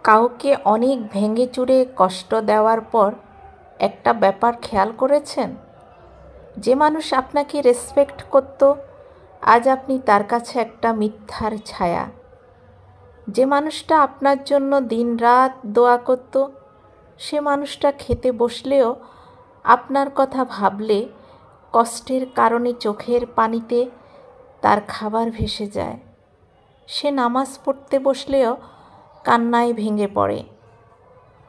কাউকে অনেক ভেঙে চুরে কষ্ট দেওয়ার পর একটা ব্যাপার খেয়াল করেছেন? যে মানুষ আপনাকে রেসপেক্ট করত, আজ আপনি তার কাছে একটা মিথ্যার ছায়া। যে মানুষটা আপনার জন্য দিনরাত দোয়া করত, সে মানুষটা খেতে বসলেও আপনার কথা ভাবলে কষ্টের কারণে চোখের পানিতে তার খাবার ভেসে যায়। সে নামাজ পড়তে বসলেও কান্নায় ভেঙে পড়ে।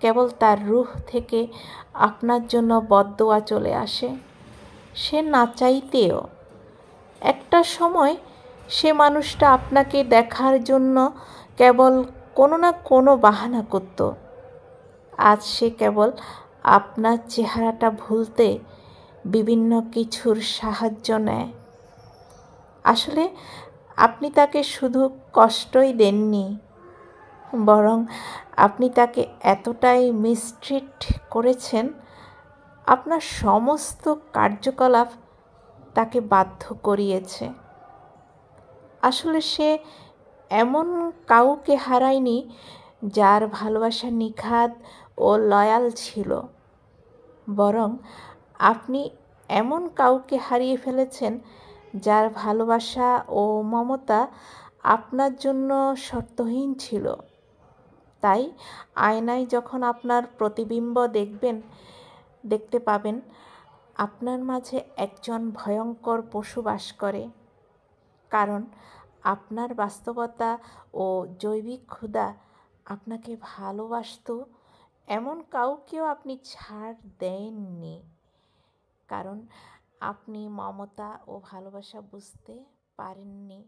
কেবল তার রূহ থেকে আপনার জন্য বদদোয়া চলে আসে, সে না চাইতেও। একটা সময় সে মানুষটা আপনাকে দেখার জন্য কেবল কোনো না কোনো বাহানা করত। আজ সে কেবল আপনার চেহারাটা ভুলতে বিভিন্ন কিছুর সাহায্য নেয়। আসলে আপনি তাকে শুধু কষ্টই দেননি, বরং আপনি তাকে এতটাই মিসট্রিট করেছেন, আপনার সমস্ত কার্যকলাপ তাকে বাধ্য করিয়েছে। আসলে সে এমন কাউকে হারায়নি যার ভালোবাসা নিখাদ ও লয়াল ছিল, বরং আপনি এমন কাউকে হারিয়ে ফেলেছেন যার ভালোবাসা ও মমতা আপনার জন্য শর্তহীন ছিল। তাই আয়নায় যখন আপনার প্রতিবিম্ব দেখতে পাবেন, আপনার মাঝে একজন ভয়ঙ্কর পশু বাস করে। কারণ আপনার বাস্তবতা ও জৈবিক ক্ষুধা আপনাকে ভালোবাসত এমন কাউকেও আপনি ছাড় দেননি, কারণ আপনি মমতা ও ভালোবাসা বুঝতে পারেননি।